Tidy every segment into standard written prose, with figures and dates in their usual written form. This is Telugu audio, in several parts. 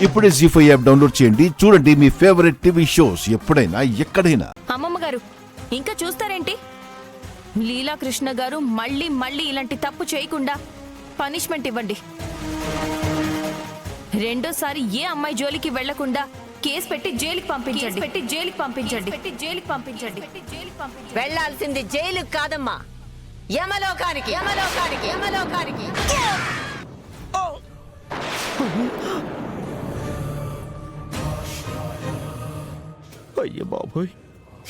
ఇప్పుడే జీ5 యాప్ డౌన్లోడ్ చేయండి. చూడండి మీ ఫేవరెట్ టీవీ షోస్ ఎప్పుడైనా ఎక్కడైనా. అమ్మమ్మ గారు ఇంకా చూస్తారేంటి? లీలా కృష్ణ గారు మళ్ళీ మళ్ళీ ఇలాంటి తప్పు చేయకుండా పనిష్మెంట్ ఇవ్వండి. రెండోసారి ఏ అమ్మాయి జోలికి వెళ్లకుండా కేసు పెట్టి జైలుకి పంపించండి. వెళ్లాల్సింది జైలుకి కాదమ్మా, యమలోకానికి. అయ్య బాబోయ్,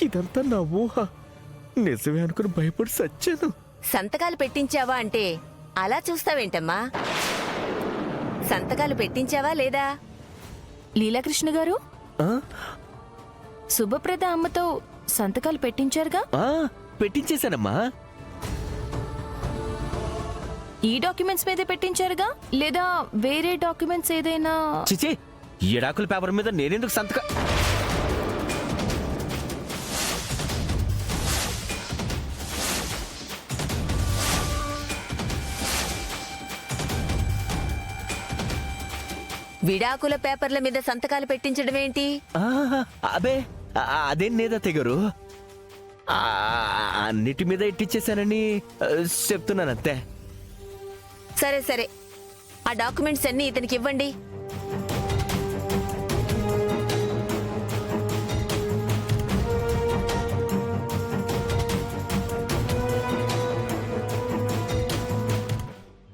ఇదంతా నా ఊహ. నిజమే అనుకుని భయపడి సచ్చాను. సంతకాలు పెట్టించావా అంటే అలా చూస్తావేంటమ్మా? సంతకాలు పెట్టించావా లేదా? లీలాకృష్ణ గారు, శుభప్రద అమ్మతో సంతకాలు పెట్టించారుగా? పెట్టించేశానమ్మా. ఈ డాక్యుమెంట్స్ మీదే పెట్టించారుగా, లేదా వేరే డాక్యుమెంట్స్ ఏదైనా? చిచి, ఎడాకుల పేపర్ మీద నేనెందుకు సంతకం? విడాకుల పేపర్ల మీద సంతకాలు పెట్టించడం ఏంటి? అబే, అదేం లేదా తెగరు. అన్నిటి మీద ఎట్టిచ్చేశానని చెప్తున్నానంతే. సరే, ఆ డాక్యుమెంట్స్ అన్ని ఇతనికి ఇవ్వండి.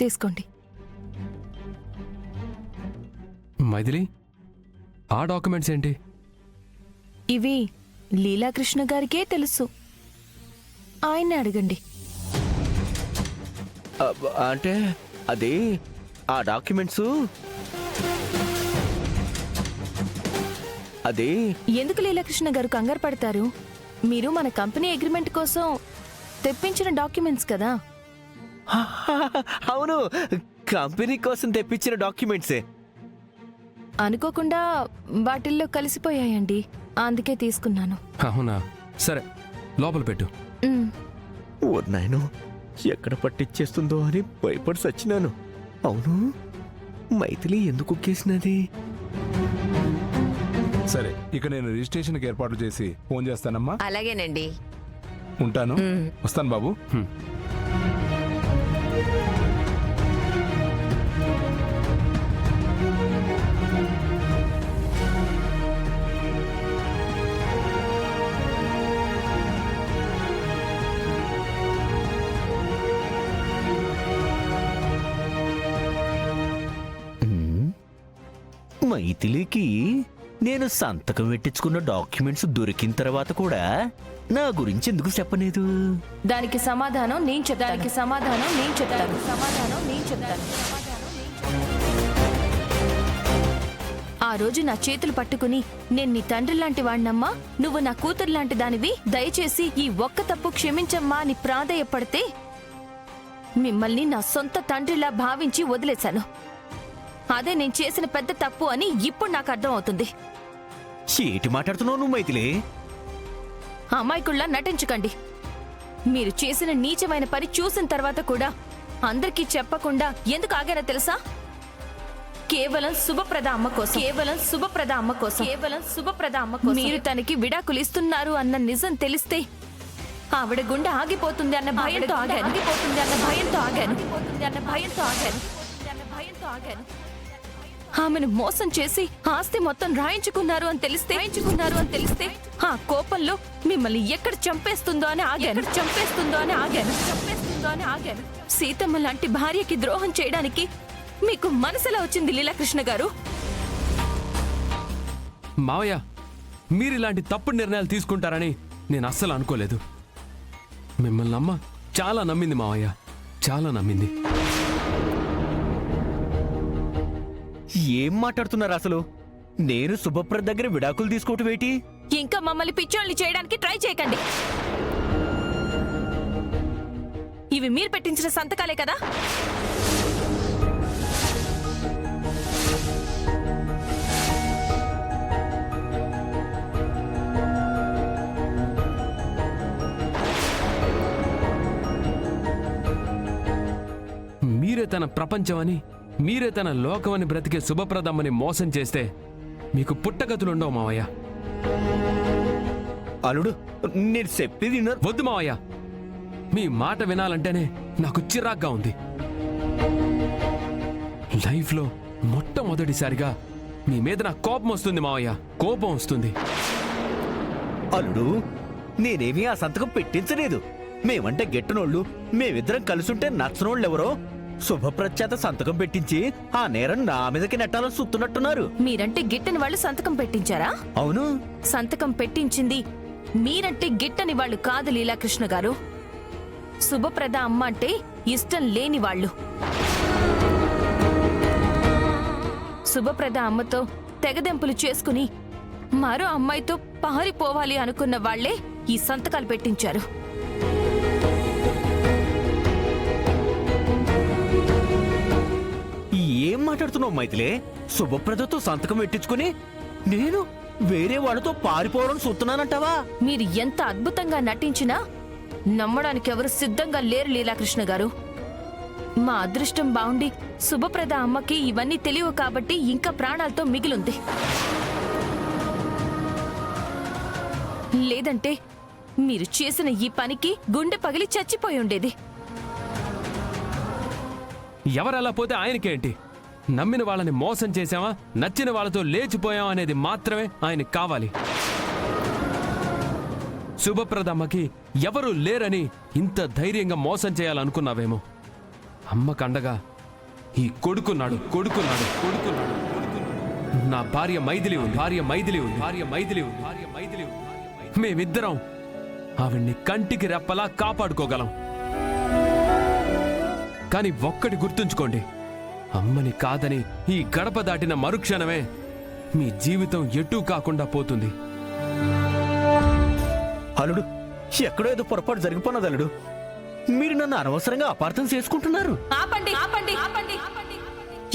తీసుకోండి. మైథిలి, ఆ డాక్యుమెంట్స్ ఏంటి? ఇవి లీలాకృష్ణ గారికే తెలుసు, ఆయన్ని అడగండి. అంటే అది ఆ డాక్యుమెంట్స్ అది ఎందుకు లీలాకృష్ణ గారు కంగారు పడతారు? మీరు మన కంపెనీ అగ్రిమెంట్ కోసం తెప్పించిన డాక్యుమెంట్స్ కదా. అవును, కంపెనీ కోసం తెప్పించిన డాక్యుమెంట్సే. అనుకోకుండా వాటిల్లో కలిసిపోయాయండి, అందుకే తీసుకున్నాను. అవునా, సరే లోపల పెట్టు. నాయను, ఎక్కడ పట్టిచ్చేస్తుందో అని భయపడి సచ్చినాను. అవును, మైథిలి ఎందుకు కేసినది? సరే, ఇక నేను రిజిస్ట్రేషన్కి ఏర్పాట్లు చేసి ఫోన్ చేస్తానమ్మా. అలాగేనండి. ఉంటాను. వస్తాను బాబు. మైథిలికి నేను సంతకం పెట్టించుకున్న డాక్యుమెంట్స్ దొరికిన తర్వాత కూడా నా గురించి ఎందుకు చెప్పలేదు? దానికి సమాధానం నేను చెప్తాను. ఆ రోజు నా చేతులు పట్టుకుని, నేను నీ తండ్రి లాంటి వాణ్ణమ్మా, నువ్వు నా కూతురు లాంటి దానివి, దయచేసి ఈ ఒక్క తప్పు క్షమించమ్మా అని ప్రాధేయపడితే మిమ్మల్ని నా సొంత తండ్రిలా భావించి వదిలేశాను. అదే నేను చేసిన పెద్ద తప్పు అని ఇప్పుడు నాకు అర్థం అవుతుంది. ఏటి మాట్లాడుతున్నావు నువ్వు మైథిలి? అమాయకుల్లా నటించకండి. మీరు చేసిన నీచమైన పని చూసిన తర్వాత కూడా అందరికీ చెప్పకుండా ఎందుకు ఆగానో తెలుసా? కేవలం శుభప్రద అమ్మ కోసం. మీరు తనకి విడాకులు ఇస్తున్నారు అన్న నిజం తెలిస్తే ఆవిడ గుండె ఆగిపోతుంది అన్న భయంతో ఆగాను. ఆమెను మోసం చేసి ఆస్తి మొత్తం రాయించుకున్నారు అని తెలిస్తే ఆ కోపంలో మిమ్మల్ని ఎక్కడ చంపేస్తుందో అని ఆగాను. సీతమ్మ లాంటి భార్యకి ద్రోహం చేయడానికి మీకు మనసులో వచ్చింది లీలాకృష్ణ గారు? మావయ్య, మీరు ఇలాంటి తప్పుడు నిర్ణయాలు తీసుకుంటారని నేను అస్సలు అనుకోలేదు. మిమ్మల్ని అమ్మ చాలా నమ్మింది మావయ్య, చాలా నమ్మింది. ఏం మాట్లాడుతున్నారు అసలు? నేను శుభప్రద దగ్గర విడాకులు తీసుకోవటం ఏంటి? ఇంకా మమ్మల్ని పిచ్చోళ్ళని చేయడానికి ట్రై చేయకండి. ఇవి మీరు పెట్టించిన సంతకాలే కదా? మీరే తన ప్రపంచం అని మీరే తన లోకమని బ్రతికే శుభప్రదమ్మని మోసం చేస్తే మీకు పుట్టగతులుండవు మావయ్య. అల్లుడు నేను చెప్పేది విను. వద్దు మావయ్య, మీ మాట వినాలంటేనే నాకు చిరాగ్గా ఉంది. లైఫ్లో మొట్టమొదటిసారిగా మీ మీద నాకు కోపం వస్తుంది మావయ్య, కోపం వస్తుంది. అల్లుడు నేనేమీ ఆ సంతకం పెట్టించలేదు. మేమంటే గెట్టనోళ్ళు, మేమిద్దరం కలిసుంటే నచ్చనోళ్ళెవరో శుభప్రఖ్యాత సంతకం పెట్టించి ఆ నేరం నా మీదకి నెట్టాలని సుత్తున్నట్టున్నారు. మీరంటే గిట్టని వాళ్ళు సంతకం పెట్టించారా? అవును. సంతకం పెట్టించింది మీరంటే గిట్టని వాళ్ళు కాదు లీలాకృష్ణ గారు. శుభప్రద అమ్మ అంటే ఇష్టం లేని వాళ్ళు. శుభప్రద అమ్మతో తెగదెంపులు చేసుకుని మరో అమ్మాయితో పారిపోవాలి అనుకున్న వాళ్లే ఈ సంతకాలు పెట్టించారు. ఏం మాట్లాడుతున్నావు మైథిలే? శుభప్రదతో సంతకం పెట్టించుకుని నేను వేరే వాళ్ళతో పారిపోవడం చూస్తున్నానంటావా? మీరు ఎంత అద్భుతంగా నటించినా నమ్మడానికి ఎవరు సిద్ధంగా లేరు లీలాకృష్ణ గారు. మా అదృష్టం బావుండి శుభప్రద అమ్మకి ఇవన్నీ తెలియవు కాబట్టి ఇంకా ప్రాణాలతో మిగిలుంది. లేదంటే మీరు చేసిన ఈ పనికి గుండె పగిలి చచ్చిపోయి ఉండేది. ఎవరలా పోతే ఆయనకేంటి? నమ్మిన వాళ్ళని మోసం చేశామా, నచ్చిన వాళ్ళతో లేచిపోయాం అనేది మాత్రమే ఆయనకి కావాలి. శుభప్రదమ్మకి ఎవరూ లేరని ఇంత ధైర్యంగా మోసం చేయాలనుకున్నావేమో. అమ్మ కండగా ఈ కొడుకున్నాడు. నా భార్య మైథిలి ఉంది. మేమిద్దరం ఆవిడ్ని కంటికి రెప్పలా కాపాడుకోగలం. కానీ ఒక్కటి గుర్తుంచుకోండి, అమ్మని కాదని ఈ గడప దాటిన మరుక్షణమే మీ జీవితం ఎటూ కాకుండా పోతుంది. అల్లుడు ఎక్కడో ఏదో పొరపాటు జరిగిపోన్నది అల్లుడు. మీరు నన్ను అనవసరంగా అపార్థం చేసుకుంటున్నారు. ఆపండి ఆపండి ఆపండి.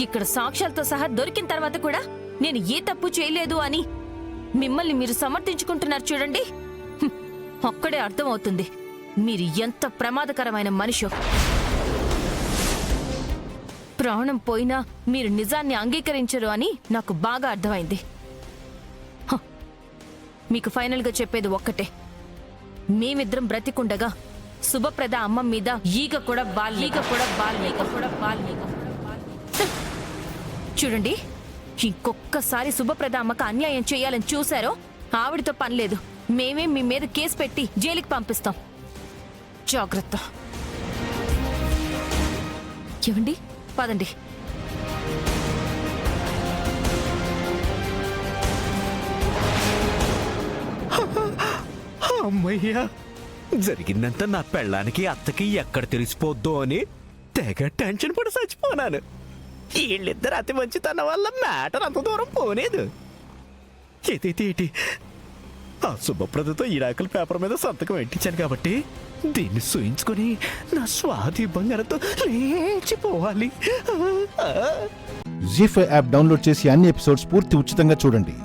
ఇక్కడ సాక్ష్యాలతో సహా దొరికిన తర్వాత కూడా నేను ఏ తప్పు చేయలేదు అని మిమ్మల్ని మీరు సమర్థించుకుంటున్నారు చూడండి. అక్కడే అర్థమవుతుంది మీరు ఎంత ప్రమాదకరమైన మనిషో. ప్రాణం పోయినా మీరు నిజాన్ని అంగీకరించరు అని నాకు బాగా అర్థమైంది. మీకు ఫైనల్గా చెప్పేది ఒక్కటే, మేమిద్దరం బ్రతికుండగా శుభప్రద అమ్మ మీద ఈగ కూడా చూడండి. ఇంకొక్కసారి శుభప్రద అమ్మకు అన్యాయం చేయాలని చూశారో ఆవిడతో పనిలేదు. మేమే మీ మీద కేసు పెట్టి జైలుకి పంపిస్తాం. జాగ్రత్త. ఏమండి, పదండి. అమ్మయ్యా, జరిగిందంతా నా పెళ్ళానికి అత్తకి ఎక్కడ తెలిసిపోద్దో అని తెగ టెన్షన్ పడి చచ్చిపోనాను. వీళ్ళిద్దరు అతి మంచితనం వల్ల మ్యాటర్ అంత దూరం పోలేదు. ఏటి ఆ శుభప్రదతో ఈడాకల పేపర్ మీద సంతకం పెట్టించాను కాబట్టి దీన్ని సూయించుకొని నా స్వాతి బంగారంతో లేచిపోవాలి. జీ5 యాప్ డౌన్లోడ్ చేసి అన్ని ఎపిసోడ్స్ పూర్తి ఉచితంగా చూడండి.